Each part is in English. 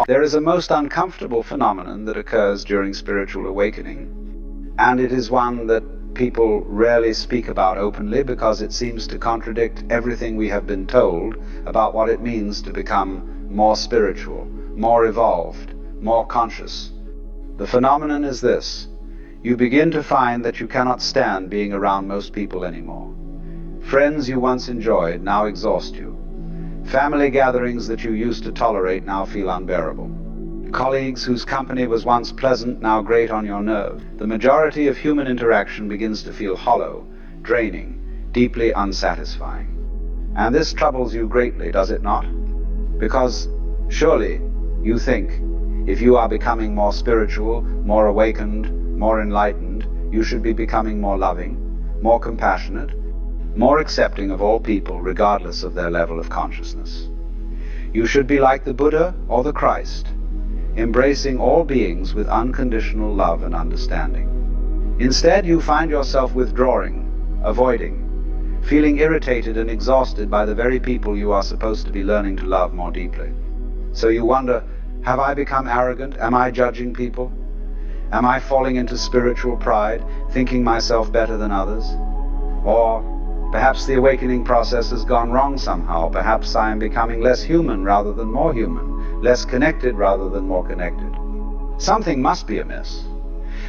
There is a most uncomfortable phenomenon that occurs during spiritual awakening, and it is one that people rarely speak about openly because it seems to contradict everything we have been told about what it means to become more spiritual, more evolved, more conscious. The phenomenon is this: you begin to find that you cannot stand being around most people anymore. Friends you once enjoyed now exhaust you. Family gatherings that you used to tolerate now feel unbearable. Colleagues whose company was once pleasant now grate on your nerve. The majority of human interaction begins to feel hollow, draining, deeply unsatisfying. And this troubles you greatly, does it not? Because surely you think if you are becoming more spiritual, more awakened, more enlightened, you should be becoming more loving, more compassionate, more accepting of all people regardless of their level of consciousness. You should be like the Buddha or the Christ, embracing all beings with unconditional love and understanding. Instead, you find yourself withdrawing, avoiding, feeling irritated and exhausted by the very people you are supposed to be learning to love more deeply. So you wonder, have I become arrogant? Am I judging people? Am I falling into spiritual pride, thinking myself better than others? Or perhaps the awakening process has gone wrong somehow. Perhaps I am becoming less human rather than more human, less connected rather than more connected. Something must be amiss,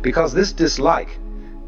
because this dislike,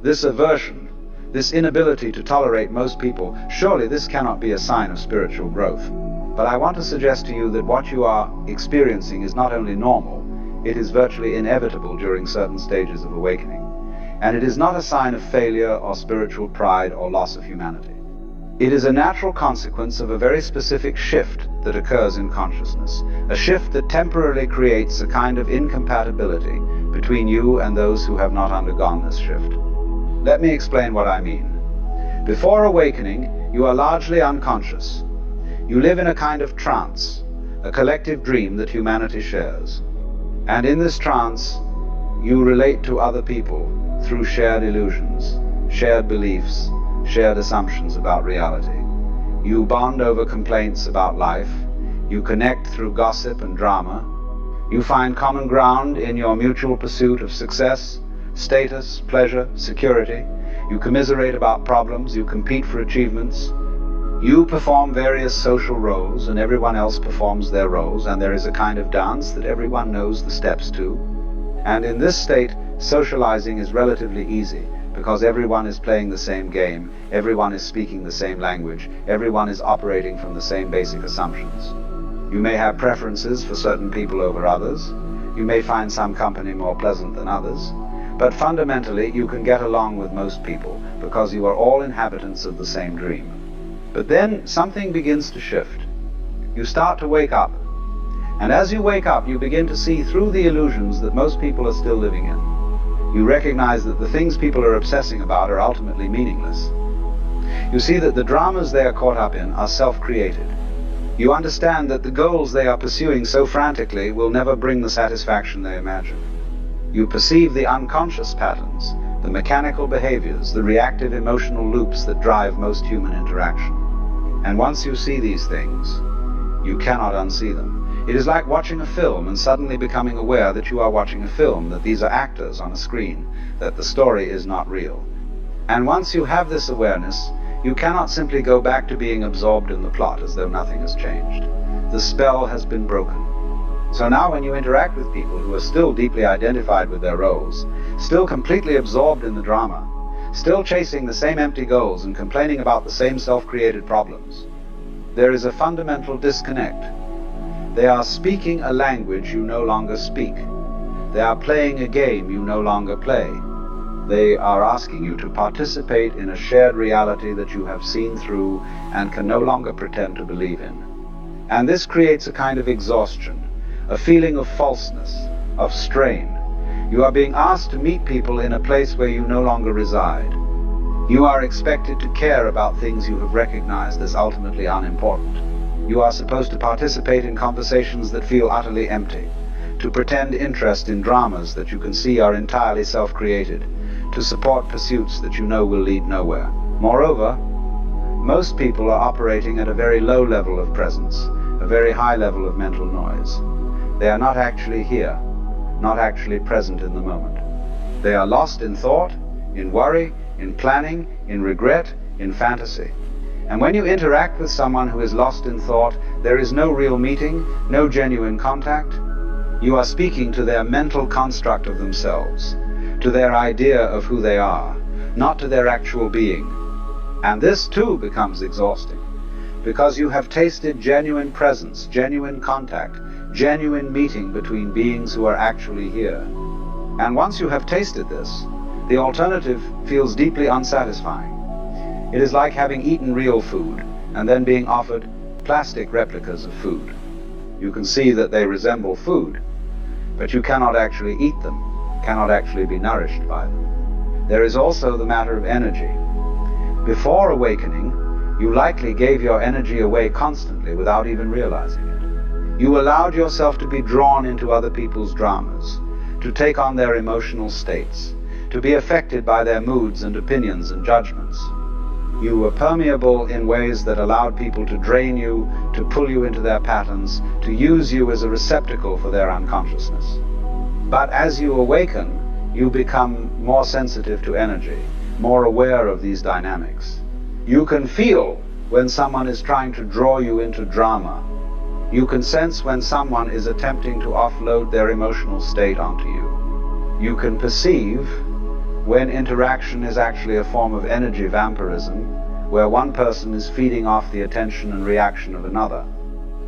this aversion, this inability to tolerate most people, surely this cannot be a sign of spiritual growth. But I want to suggest to you that what you are experiencing is not only normal, it is virtually inevitable during certain stages of awakening. And it is not a sign of failure or spiritual pride or loss of humanity. It is a natural consequence of a very specific shift that occurs in consciousness, a shift that temporarily creates a kind of incompatibility between you and those who have not undergone this shift. Let me explain what I mean. Before awakening, you are largely unconscious. You live in a kind of trance, a collective dream that humanity shares. And in this trance, you relate to other people through shared illusions, shared beliefs, shared assumptions about reality. You bond over complaints about life. You connect through gossip and drama. You find common ground in your mutual pursuit of success, status, pleasure, security. You commiserate about problems. You compete for achievements. You perform various social roles, and everyone else performs their roles, and there is a kind of dance that everyone knows the steps to. And in this state, socializing is relatively easy, because everyone is playing the same game, everyone is speaking the same language, everyone is operating from the same basic assumptions. You may have preferences for certain people over others, you may find some company more pleasant than others, but fundamentally you can get along with most people because you are all inhabitants of the same dream. But then something begins to shift. You start to wake up, and as you wake up you begin to see through the illusions that most people are still living in. You recognize that the things people are obsessing about are ultimately meaningless. You see that the dramas they are caught up in are self-created. You understand that the goals they are pursuing so frantically will never bring the satisfaction they imagine. You perceive the unconscious patterns, the mechanical behaviors, the reactive emotional loops that drive most human interaction. And once you see these things, you cannot unsee them. It is like watching a film and suddenly becoming aware that you are watching a film, that these are actors on a screen, that the story is not real. And once you have this awareness, you cannot simply go back to being absorbed in the plot as though nothing has changed. The spell has been broken. So now when you interact with people who are still deeply identified with their roles, still completely absorbed in the drama, still chasing the same empty goals and complaining about the same self-created problems, there is a fundamental disconnect. They are speaking a language you no longer speak. They are playing a game you no longer play. They are asking you to participate in a shared reality that you have seen through and can no longer pretend to believe in. And this creates a kind of exhaustion, a feeling of falseness, of strain. You are being asked to meet people in a place where you no longer reside. You are expected to care about things you have recognized as ultimately unimportant. You are supposed to participate in conversations that feel utterly empty, to pretend interest in dramas that you can see are entirely self-created, to support pursuits that you know will lead nowhere. Moreover, most people are operating at a very low level of presence, a very high level of mental noise. they are not actually here, not actually present in the moment. They are lost in thought, in worry, in planning, in regret, in fantasy. And when you interact with someone who is lost in thought, there is no real meeting, no genuine contact. You are speaking to their mental construct of themselves, to their idea of who they are, not to their actual being. And this too becomes exhausting, because you have tasted genuine presence, genuine contact, genuine meeting between beings who are actually here. And once you have tasted this, the alternative feels deeply unsatisfying. It is like having eaten real food and then being offered plastic replicas of food. You can see that they resemble food, but you cannot actually eat them, cannot actually be nourished by them. There is also the matter of energy. Before awakening, you likely gave your energy away constantly without even realizing it. You allowed yourself to be drawn into other people's dramas, to take on their emotional states, to be affected by their moods and opinions and judgments. You were permeable in ways that allowed people to drain you, to pull you into their patterns, to use you as a receptacle for their unconsciousness. But as you awaken, you become more sensitive to energy, more aware of these dynamics. You can feel when someone is trying to draw you into drama. You can sense when someone is attempting to offload their emotional state onto you. You can perceive when interaction is actually a form of energy vampirism, where one person is feeding off the attention and reaction of another.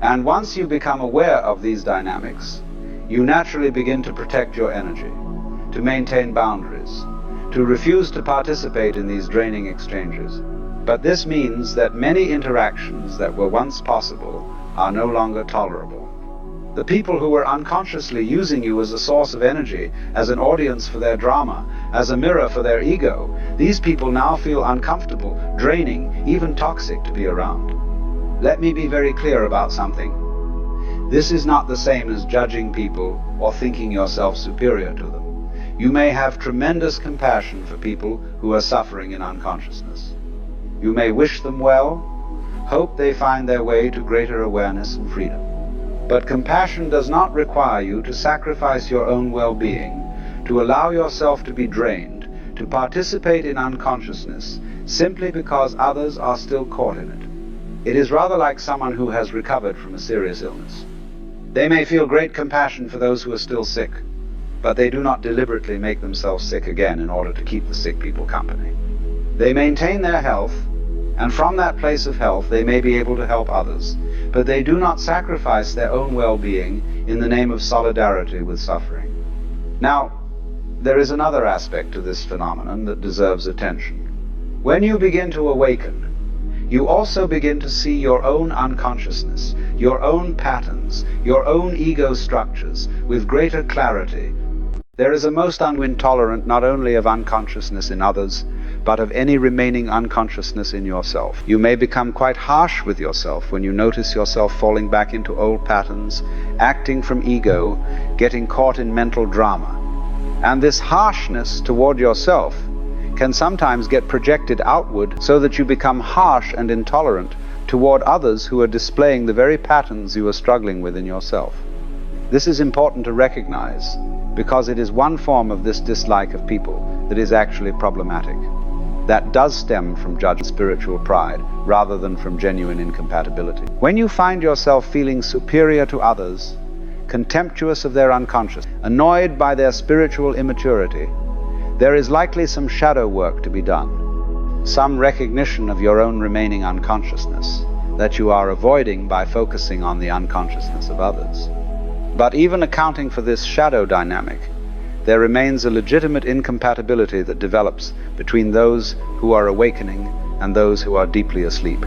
And once you become aware of these dynamics, you naturally begin to protect your energy, to maintain boundaries, to refuse to participate in these draining exchanges. But this means that many interactions that were once possible are no longer tolerable. The people who were unconsciously using you as a source of energy, as an audience for their drama, as a mirror for their ego, these people now feel uncomfortable, draining, even toxic to be around. Let me be very clear about something. This is not the same as judging people or thinking yourself superior to them. You may have tremendous compassion for people who are suffering in unconsciousness. You may wish them well, hope they find their way to greater awareness and freedom. But compassion does not require you to sacrifice your own well-being, to allow yourself to be drained, to participate in unconsciousness simply because others are still caught in it. It is rather like someone who has recovered from a serious illness. They may feel great compassion for those who are still sick, but they do not deliberately make themselves sick again in order to keep the sick people company. They maintain their health, and from that place of health they may be able to help others, but they do not sacrifice their own well-being in the name of solidarity with suffering. Now, there is another aspect to this phenomenon that deserves attention. When you begin to awaken, you also begin to see your own unconsciousness, your own patterns, your own ego structures with greater clarity. There is a most intolerant not only of unconsciousness in others, but of any remaining unconsciousness in yourself. You may become quite harsh with yourself when you notice yourself falling back into old patterns, acting from ego, getting caught in mental drama. And this harshness toward yourself can sometimes get projected outward so that you become harsh and intolerant toward others who are displaying the very patterns you are struggling with in yourself. This is important to recognize, because it is one form of this dislike of people that is actually problematic. That does stem from judged spiritual pride rather than from genuine incompatibility. When you find yourself feeling superior to others, contemptuous of their unconscious, annoyed by their spiritual immaturity, there is likely some shadow work to be done, some recognition of your own remaining unconsciousness that you are avoiding by focusing on the unconsciousness of others. But even accounting for this shadow dynamic, there remains a legitimate incompatibility that develops between those who are awakening and those who are deeply asleep.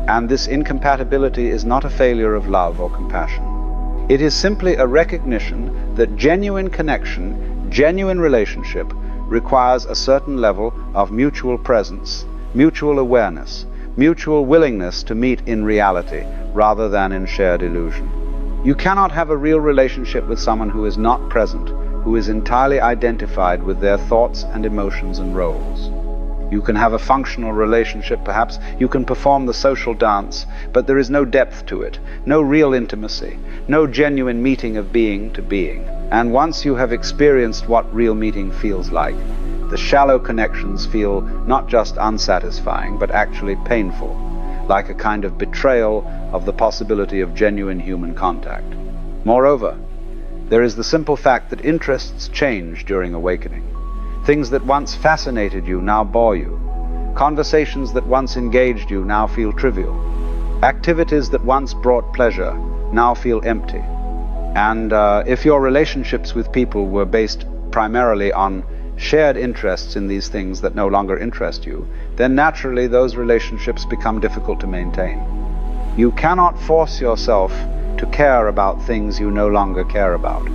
And this incompatibility is not a failure of love or compassion. It is simply a recognition that genuine connection, genuine relationship, requires a certain level of mutual presence, mutual awareness, mutual willingness to meet in reality rather than in shared illusion. You cannot have a real relationship with someone who is not present, who is entirely identified with their thoughts and emotions and roles. You can have a functional relationship, perhaps. You can perform the social dance, but there is no depth to it, no real intimacy, no genuine meeting of being to being. And once you have experienced what real meeting feels like, the shallow connections feel not just unsatisfying, but actually painful, like a kind of betrayal of the possibility of genuine human contact. Moreover, there is the simple fact that interests change during awakening. Things that once fascinated you now bore you. Conversations that once engaged you now feel trivial. Activities that once brought pleasure now feel empty. And if your relationships with people were based primarily on shared interests in these things that no longer interest you, then naturally those relationships become difficult to maintain. You cannot force yourself to care about things you no longer care about.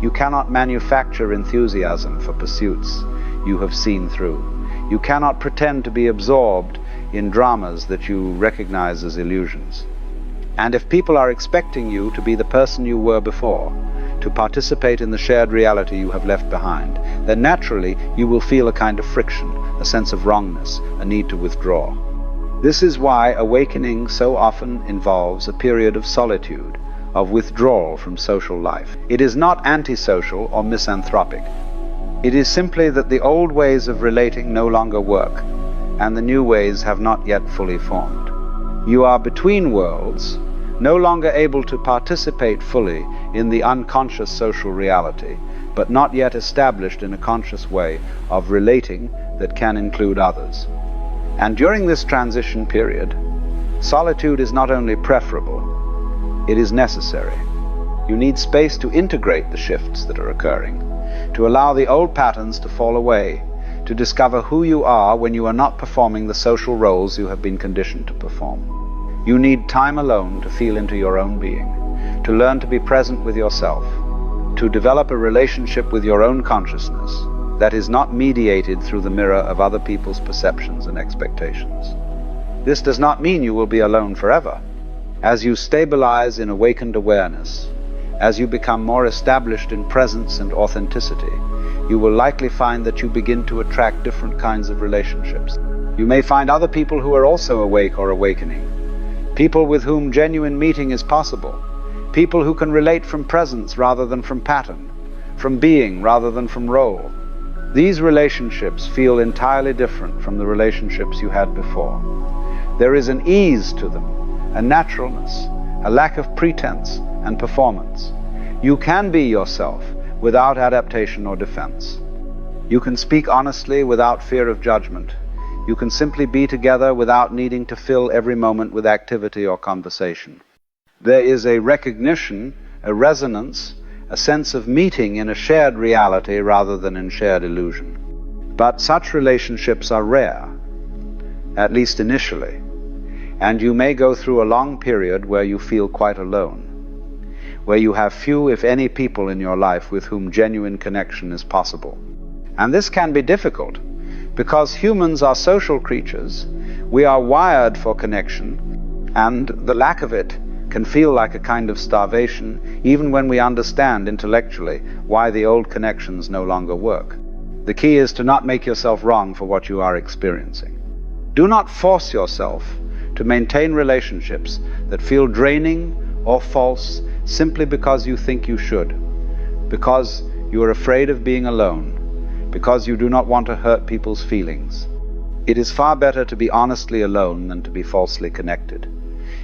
You cannot manufacture enthusiasm for pursuits you have seen through. You cannot pretend to be absorbed in dramas that you recognize as illusions. And if people are expecting you to be the person you were before, to participate in the shared reality you have left behind, then naturally you will feel a kind of friction, a sense of wrongness, a need to withdraw. This is why awakening so often involves a period of solitude, of withdrawal from social life. It is not antisocial or misanthropic. It is simply that the old ways of relating no longer work, and the new ways have not yet fully formed. You are between worlds, no longer able to participate fully in the unconscious social reality, but not yet established in a conscious way of relating that can include others. And during this transition period, solitude is not only preferable, it is necessary. You need space to integrate the shifts that are occurring, to allow the old patterns to fall away, to discover who you are when you are not performing the social roles you have been conditioned to perform. You need time alone to feel into your own being, to learn to be present with yourself, to develop a relationship with your own consciousness that is not mediated through the mirror of other people's perceptions and expectations. This does not mean you will be alone forever. As you stabilize in awakened awareness, as you become more established in presence and authenticity, you will likely find that you begin to attract different kinds of relationships. You may find other people who are also awake or awakening, people with whom genuine meeting is possible, people who can relate from presence rather than from pattern, from being rather than from role. These relationships feel entirely different from the relationships you had before. There is an ease to them, a naturalness, a lack of pretense and performance. You can be yourself without adaptation or defense. You can speak honestly without fear of judgment. You can simply be together without needing to fill every moment with activity or conversation. There is a recognition, a resonance, a sense of meeting in a shared reality rather than in shared illusion. But such relationships are rare, at least initially, and you may go through a long period where you feel quite alone, where you have few, if any, people in your life with whom genuine connection is possible. And this can be difficult, because humans are social creatures. We are wired for connection, and the lack of it can feel like a kind of starvation, even when we understand intellectually why the old connections no longer work. The key is to not make yourself wrong for what you are experiencing. Do not force yourself to maintain relationships that feel draining or false simply because you think you should, because you are afraid of being alone, because you do not want to hurt people's feelings. It is far better to be honestly alone than to be falsely connected.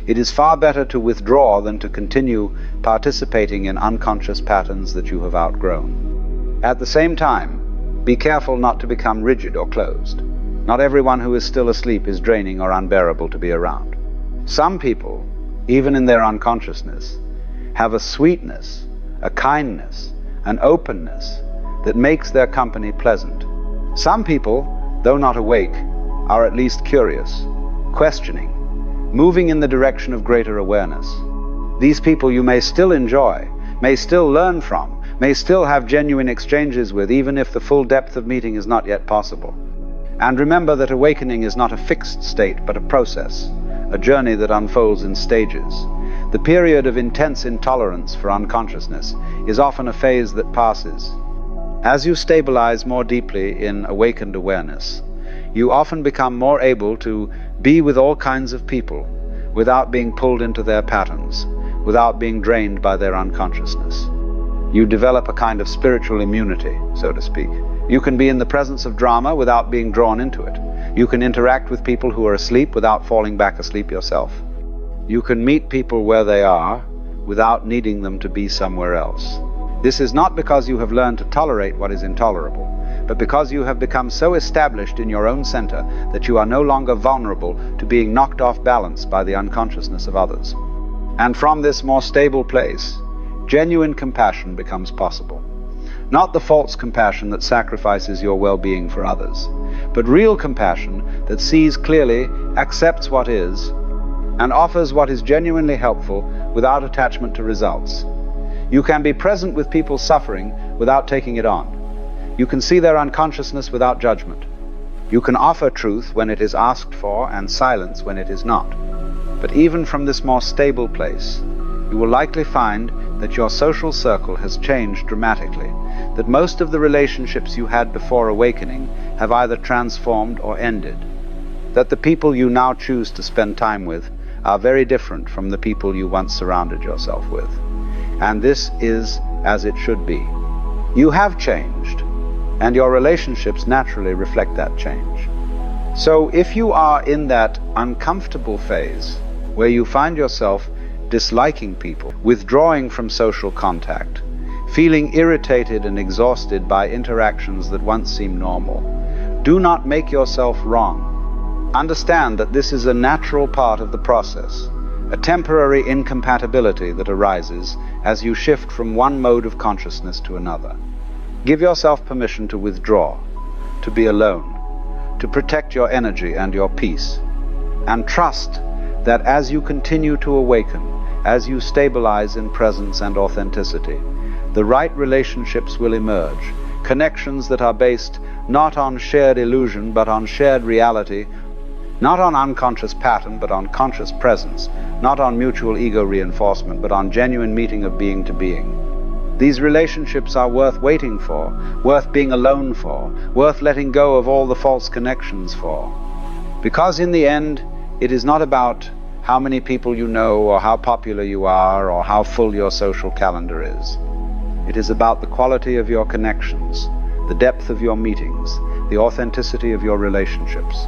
It is far better to withdraw than to continue participating in unconscious patterns that you have outgrown. At the same time, be careful not to become rigid or closed. Not everyone who is still asleep is draining or unbearable to be around. Some people, even in their unconsciousness, have a sweetness, a kindness, an openness that makes their company pleasant. Some people, though not awake, are at least curious, questioning, moving in the direction of greater awareness. These people you may still enjoy, may still learn from, may still have genuine exchanges with, even if the full depth of meeting is not yet possible. And remember that awakening is not a fixed state, but a process, a journey that unfolds in stages. The period of intense intolerance for unconsciousness is often a phase that passes. As you stabilize more deeply in awakened awareness, You often become more able to be with all kinds of people without being pulled into their patterns, without being drained by their unconsciousness. You develop a kind of spiritual immunity, so to speak. You can be in the presence of drama without being drawn into it. You can interact with people who are asleep without falling back asleep yourself. You can meet people where they are without needing them to be somewhere else. This is not because you have learned to tolerate what is intolerable, but because you have become so established in your own center that you are no longer vulnerable to being knocked off balance by the unconsciousness of others. And from this more stable place, genuine compassion becomes possible. Not the false compassion that sacrifices your well-being for others, but real compassion that sees clearly, accepts what is, and offers what is genuinely helpful without attachment to results. You can be present with people suffering without taking it on. You can see their unconsciousness without judgment. You can offer truth when it is asked for and silence when it is not. But even from this more stable place, you will likely find that your social circle has changed dramatically, that most of the relationships you had before awakening have either transformed or ended, that the people you now choose to spend time with are very different from the people you once surrounded yourself with. And this is as it should be. You have changed, and your relationships naturally reflect that change. So if you are in that uncomfortable phase where you find yourself disliking people, withdrawing from social contact, feeling irritated and exhausted by interactions that once seemed normal, do not make yourself wrong. Understand that this is a natural part of the process, a temporary incompatibility that arises as you shift from one mode of consciousness to another. Give yourself permission to withdraw, to be alone, to protect your energy and your peace, and trust that as you continue to awaken, as you stabilize in presence and authenticity, the right relationships will emerge, connections that are based not on shared illusion but on shared reality, not on unconscious pattern but on conscious presence, not on mutual ego reinforcement but on genuine meeting of being to being. These relationships are worth waiting for, worth being alone for, worth letting go of all the false connections for. Because in the end, it is not about how many people you know or how popular you are or how full your social calendar is. It is about the quality of your connections, the depth of your meetings, the authenticity of your relationships.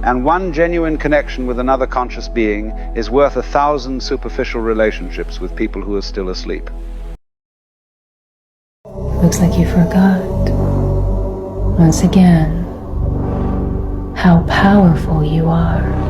And one genuine connection with another conscious being is worth 1,000 superficial relationships with people who are still asleep. Looks like you forgot, once again, how powerful you are.